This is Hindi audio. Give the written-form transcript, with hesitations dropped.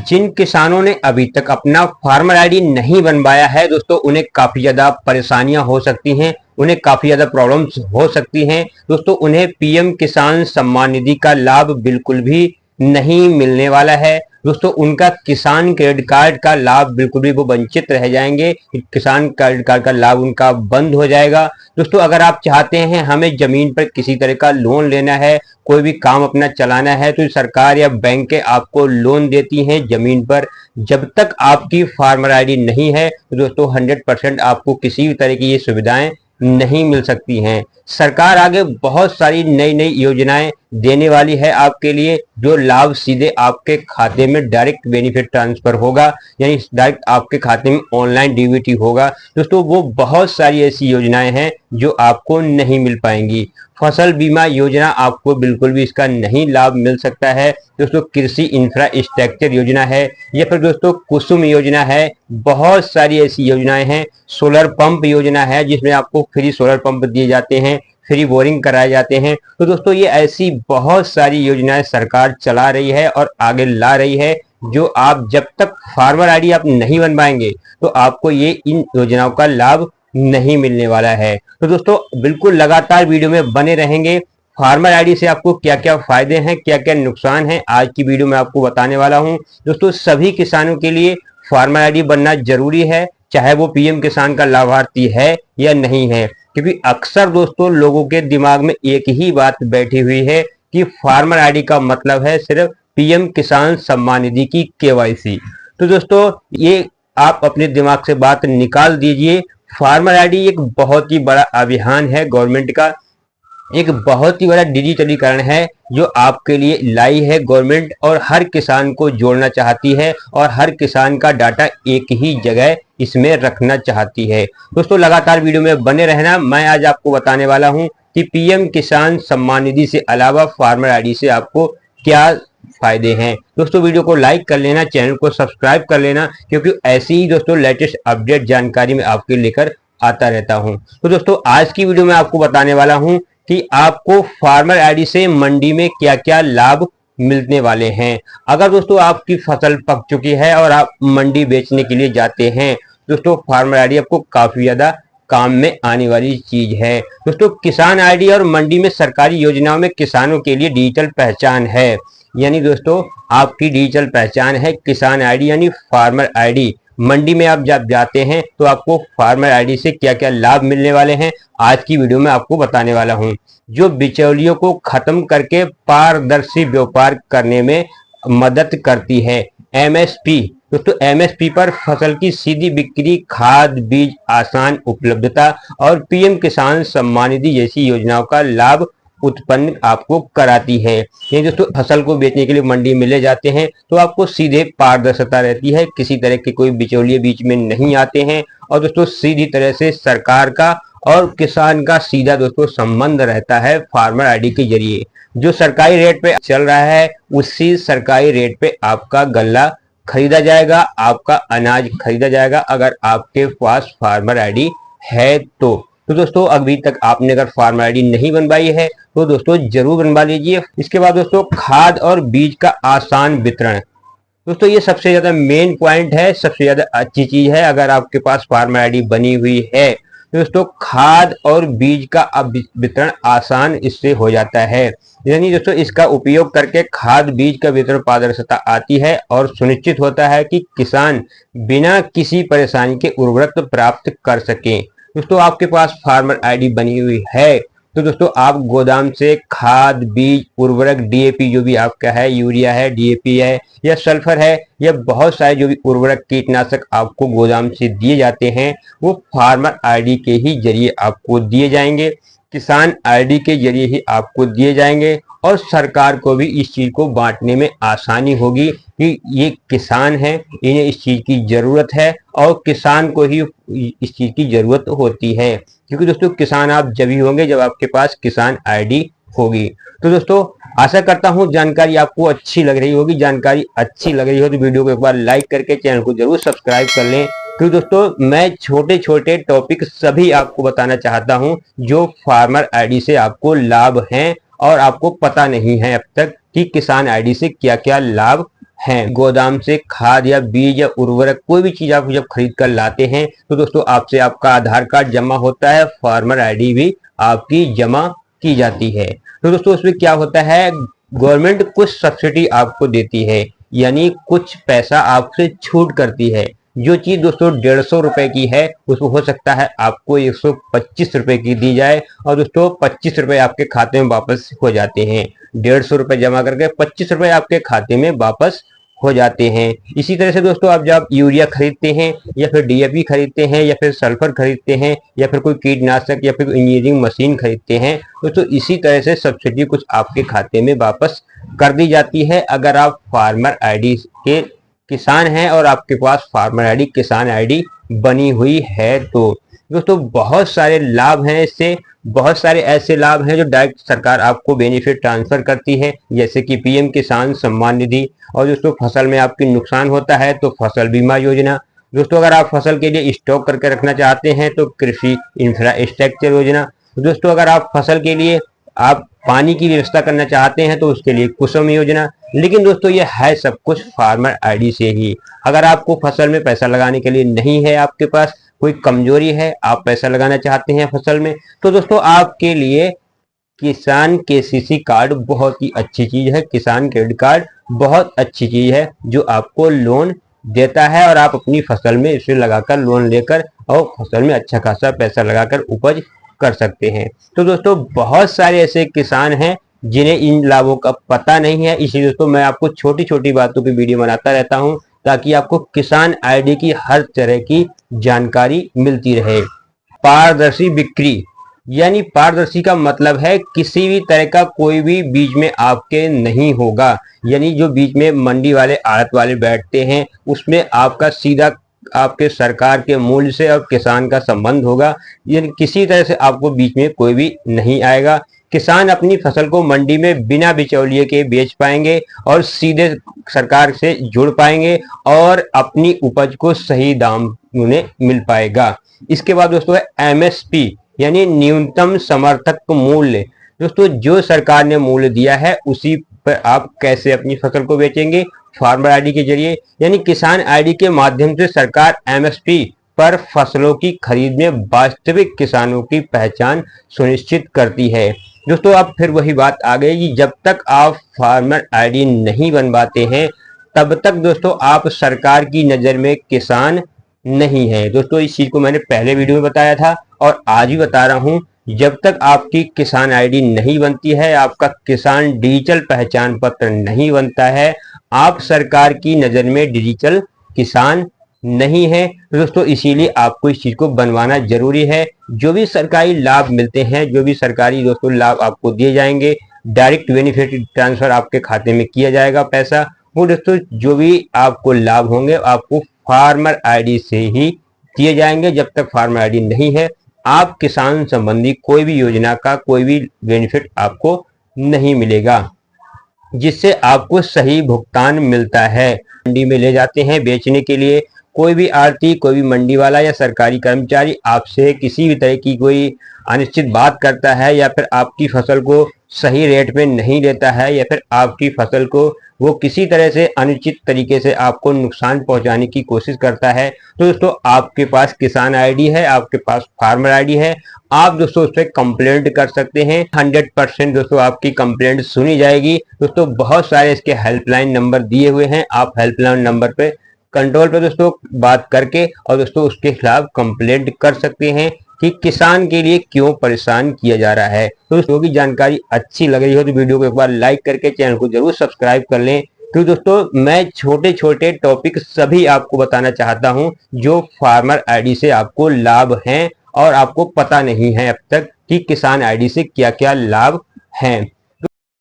जिन किसानों ने अभी तक अपना फार्मर आईडी नहीं बनवाया है दोस्तों, उन्हें काफी ज्यादा परेशानियां हो सकती हैं, उन्हें काफी ज्यादा प्रॉब्लम्स हो सकती हैं दोस्तों। उन्हें पीएम किसान सम्मान निधि का लाभ बिल्कुल भी नहीं मिलने वाला है दोस्तों। उनका किसान क्रेडिट कार्ड का लाभ बिल्कुल भी वो वंचित रह जाएंगे। किसान क्रेडिट कार्ड का लाभ उनका बंद हो जाएगा दोस्तों। अगर आप चाहते हैं हमें जमीन पर किसी तरह का लोन लेना है, कोई भी काम अपना चलाना है, तो सरकार या बैंक आपको लोन देती हैं जमीन पर। जब तक आपकी फार्मर आईडी नहीं है तो दोस्तों 100% आपको किसी भी तरह की ये सुविधाएं नहीं मिल सकती हैं। सरकार आगे बहुत सारी नई नई योजनाएं देने वाली है आपके लिए, जो लाभ सीधे आपके खाते में डायरेक्ट बेनिफिट ट्रांसफर होगा, यानी डायरेक्ट आपके खाते में ऑनलाइन डीबीटी होगा दोस्तों। वो बहुत सारी ऐसी योजनाएं हैं जो आपको नहीं मिल पाएंगी। फसल बीमा योजना आपको बिल्कुल भी इसका नहीं लाभ मिल सकता है दोस्तों। कृषि इंफ्रास्ट्रक्चर योजना है, या फिर दोस्तों कुसुम योजना है। बहुत सारी ऐसी योजनाएं हैं। सोलर पंप योजना है, जिसमें आपको फ्री सोलर पंप दिए जाते हैं, फ्री बोरिंग कराए जाते हैं। तो दोस्तों ये ऐसी बहुत सारी योजनाएं सरकार चला रही है और आगे ला रही है, जो आप जब तक फार्मर आईडी आप नहीं बनवाएंगे तो आपको ये इन योजनाओं का लाभ नहीं मिलने वाला है। तो दोस्तों बिल्कुल लगातार वीडियो में बने रहेंगे। फार्मर आईडी से आपको क्या क्या फायदे हैं, क्या क्या नुकसान है, आज की वीडियो में आपको बताने वाला हूं दोस्तों। सभी किसानों के लिए फार्मर आईडी बनना जरूरी है, चाहे वो पीएम किसान का लाभार्थी है या नहीं है, क्योंकि अक्सर दोस्तों लोगों के दिमाग में एक ही बात बैठी हुई है कि फार्मर आईडी का मतलब है सिर्फ पीएम किसान सम्मान निधि की केवाईसी। तो दोस्तों ये आप अपने दिमाग से बात निकाल दीजिए। फार्मर आईडी एक बहुत ही बड़ा अभियान है गवर्नमेंट का, एक बहुत ही बड़ा डिजिटलीकरण है जो आपके लिए लाई है गवर्नमेंट, और हर किसान को जोड़ना चाहती है और हर किसान का डाटा एक ही जगह इसमें रखना चाहती है। दोस्तों लगातार वीडियो में बने रहना। मैं आज आपको बताने वाला हूं कि पीएम किसान सम्मान निधि से अलावा फार्मर आईडी से आपको क्या फायदे हैं। दोस्तों वीडियो को लाइक कर लेना, चैनल को सब्सक्राइब कर लेना, क्योंकि ऐसी ही दोस्तों लेटेस्ट अपडेट जानकारी मैं आपके लेकर आता रहता हूं। तो दोस्तों आज की वीडियो में आपको बताने वाला हूं कि आपको फार्मर आईडी से मंडी में क्या क्या लाभ मिलने वाले हैं। अगर दोस्तों आपकी फसल पक चुकी है और आप मंडी बेचने के लिए जाते हैं दोस्तों, फार्मर आईडी आपको काफी ज्यादा काम में आने वाली चीज है दोस्तों। किसान आईडी और मंडी में सरकारी योजनाओं में किसानों के लिए डिजिटल पहचान है, यानी दोस्तों आपकी डिजिटल पहचान है किसान आईडी यानी फार्मर आईडी। मंडी में आप जब जाते हैं तो आपको फार्मर आईडी से क्या क्या लाभ मिलने वाले हैं आज की वीडियो में आपको बताने वाला हूं, जो बिचौलियों को खत्म करके पारदर्शी व्यापार करने में मदद करती है। एमएसपी दोस्तों, एमएसपी पर फसल की सीधी बिक्री, खाद बीज आसान उपलब्धता और पीएम किसान सम्मान निधि जैसी योजनाओं का लाभ उत्पन्न आपको कराती है। ये दोस्तों फसल को बेचने के लिए मंडी में ले जाते हैं तो आपको सीधे पारदर्शिता रहती है, किसी तरह के कोई बिचौलिए बीच में नहीं आते हैं, और दोस्तों सीधी तरह से सरकार का और किसान का सीधा दोस्तों संबंध रहता है फार्मर आईडी के जरिए। जो सरकारी रेट पे चल रहा है उसी सरकारी रेट पे आपका गल्ला खरीदा जाएगा, आपका अनाज खरीदा जाएगा, अगर आपके पास फार्मर आईडी है तो दोस्तों अभी तक आपने अगर फार्मर आईडी नहीं बनवाई है तो दोस्तों जरूर बनवा लीजिए। इसके बाद दोस्तों खाद और बीज का आसान वितरण, दोस्तों ये सबसे ज्यादा मेन पॉइंट है, सबसे ज्यादा अच्छी चीज है। अगर आपके पास फार्मर आईडी बनी हुई है तो दोस्तों खाद और बीज का अब वितरण आसान इससे हो जाता है, यानी दोस्तों इसका उपयोग करके खाद बीज का वितरण पारदर्शिता आती है और सुनिश्चित होता है कि किसान बिना किसी परेशानी के उर्वरक प्राप्त कर सकें। दोस्तों आपके पास फार्मर आईडी बनी हुई है तो दोस्तों आप गोदाम से खाद बीज उर्वरक डीएपी जो भी आपका है, यूरिया है, डीएपी है या सल्फर है, या बहुत सारे जो भी उर्वरक कीटनाशक आपको गोदाम से दिए जाते हैं वो फार्मर आईडी के ही जरिए आपको दिए जाएंगे, किसान आईडी के जरिए ही आपको दिए जाएंगे, और सरकार को भी इस चीज को बांटने में आसानी होगी कि ये किसान है, इन्हें इस चीज की जरूरत है और किसान को ही इस चीज की जरूरत होती है, क्योंकि दोस्तों किसान आप जब ही होंगे जब आपके पास किसान आईडी होगी। तो दोस्तों आशा करता हूं जानकारी आपको अच्छी लग रही होगी। जानकारी अच्छी लग रही हो तो वीडियो को एक बार लाइक करके चैनल को जरूर सब्सक्राइब कर लें, क्योंकि दोस्तों मैं छोटे छोटे टॉपिक सभी आपको बताना चाहता हूं जो फार्मर आईडी से आपको लाभ हैं और आपको पता नहीं है अब तक कि किसान आईडी से क्या क्या लाभ हैं। गोदाम से खाद या बीज या उर्वरक कोई भी चीज आप जब खरीद कर लाते हैं तो दोस्तों आपसे आपका आधार कार्ड जमा होता है, फार्मर आईडी भी आपकी जमा की जाती है। तो दोस्तों उसमें क्या होता है, गवर्नमेंट कुछ सब्सिडी आपको देती है, यानी कुछ पैसा आपसे छूट करती है। जो चीज दोस्तों 150 रुपए की है उसको हो सकता है आपको 125 रुपए की दी जाए और दोस्तों 25 रुपए आपके खाते में वापस हो जाते हैं। 150 रुपए जमा करके 25 रुपए आपके खाते में वापस हो जाते हैं। इसी तरह से दोस्तों आप जब यूरिया खरीदते हैं या फिर डीएपी खरीदते हैं या फिर सल्फर खरीदते हैं या फिर कोई कीटनाशक या फिर इंजीनियरिंग मशीन खरीदते हैं दोस्तों इसी तरह से सब्सिडी कुछ आपके खाते में वापस कर दी जाती है अगर आप फार्मर आईडी के किसान हैं और आपके पास फार्मर आईडी किसान आईडी बनी हुई है। तो दोस्तों बहुत सारे लाभ हैं, इससे बहुत सारे ऐसे लाभ हैं जो डायरेक्ट सरकार आपको बेनिफिट ट्रांसफर करती है, जैसे कि पीएम किसान सम्मान निधि, और दोस्तों फसल में आपकी नुकसान होता है तो फसल बीमा योजना। दोस्तों अगर आप फसल के लिए स्टॉक करके रखना चाहते हैं तो कृषि इंफ्रास्ट्रक्चर योजना। दोस्तों अगर आप फसल के लिए आप पानी की व्यवस्था करना चाहते हैं तो उसके लिए कुसुम योजना। लेकिन दोस्तों ये है सब कुछ फार्मर आईडी से ही। अगर आपको फसल में पैसा लगाने के लिए नहीं है, आपके पास कोई कमजोरी है, आप पैसा लगाना चाहते हैं फसल में, तो दोस्तों आपके लिए किसान केसीसी कार्ड बहुत ही अच्छी चीज है। किसान क्रेडिट कार्ड बहुत अच्छी चीज है जो आपको लोन देता है और आप अपनी फसल में इसे लगाकर लोन लेकर और फसल में अच्छा खासा पैसा लगाकर उपज कर सकते हैं। तो दोस्तों बहुत सारे ऐसे किसान हैं जिन्हें इन लाभों का पता नहीं है, इसलिए दोस्तों मैं आपको छोटी छोटी बातों की वीडियो बनाता रहता हूं ताकि आपको किसान आईडी की हर तरह की जानकारी मिलती रहे। पारदर्शी बिक्री, यानी पारदर्शी का मतलब है किसी भी तरह का कोई भी बीच में आपके नहीं होगा, यानी जो बीच में मंडी वाले आड़त वाले बैठते हैं उसमें आपका सीधा आपके सरकार के मूल्य से और किसान का संबंध होगा, यानी किसी तरह से आपको बीच में कोई भी नहीं आएगा। किसान अपनी फसल को मंडी में बिना बिचौलिए के बेच पाएंगे और सीधे सरकार से जुड़ पाएंगे और अपनी उपज को सही दाम उन्हें मिल पाएगा। इसके बाद दोस्तों है एमएसपी, यानी न्यूनतम समर्थक मूल्य। दोस्तों जो सरकार ने मूल्य दिया है उसी पर आप कैसे अपनी फसल को बेचेंगे, फार्मर आईडी के जरिए, यानी किसान आईडी के माध्यम से सरकार एमएसपी पर फसलों की खरीद में वास्तविक किसानों की पहचान सुनिश्चित करती है। दोस्तों अब फिर वही बात आ गई कि जब तक आप फार्मर आईडी नहीं बनवाते हैं तब तक दोस्तों आप सरकार की नजर में किसान नहीं है। दोस्तों इस चीज को मैंने पहले वीडियो में बताया था और आज भी बता रहा हूं, जब तक आपकी किसान आईडी नहीं बनती है, आपका किसान डिजिटल पहचान पत्र नहीं बनता है, आप सरकार की नजर में डिजिटल किसान नहीं है। दोस्तों इसीलिए आपको इस चीज को बनवाना जरूरी है। जो भी सरकारी लाभ मिलते हैं, जो भी सरकारी दोस्तों लाभ आपको दिए जाएंगे, डायरेक्ट बेनिफिट ट्रांसफर आपके खाते में किया जाएगा पैसा, वो दोस्तों जो भी आपको लाभ होंगे आपको फार्मर आईडी से ही दिए जाएंगे। जब तक फार्मर आईडी नहीं है आप किसान संबंधी कोई भी योजना का कोई भी बेनिफिट आपको नहीं मिलेगा, जिससे आपको सही भुगतान मिलता है। मंडी में ले जाते हैं बेचने के लिए, कोई भी आड़ती, कोई भी मंडी वाला या सरकारी कर्मचारी आपसे किसी भी तरह की कोई अनिश्चित बात करता है या फिर आपकी फसल को सही रेट में नहीं लेता है या फिर आपकी फसल को वो किसी तरह से अनुचित तरीके से आपको नुकसान पहुंचाने की कोशिश करता है, तो दोस्तों आपके पास किसान आईडी है, आपके पास फार्मर आईडी है, आप दोस्तों उस पर कंप्लेंट कर सकते हैं। 100% दोस्तों आपकी कंप्लेंट सुनी जाएगी। दोस्तों बहुत सारे इसके हेल्पलाइन नंबर दिए हुए हैं, आप हेल्पलाइन नंबर पे कंट्रोल पे दोस्तों बात करके और दोस्तों उसके खिलाफ कंप्लेंट कर सकते हैं कि किसान के लिए क्यों परेशान किया जा रहा है। तो दोस्तों की जानकारी अच्छी लग रही हो तो वीडियो को एक बार लाइक करके चैनल को जरूर सब्सक्राइब कर लें, क्योंकि दोस्तों मैं छोटे छोटे टॉपिक सभी आपको बताना चाहता हूं जो फार्मर आईडी से आपको लाभ हैं और आपको पता नहीं है अब तक कि किसान आईडी से क्या क्या लाभ हैं।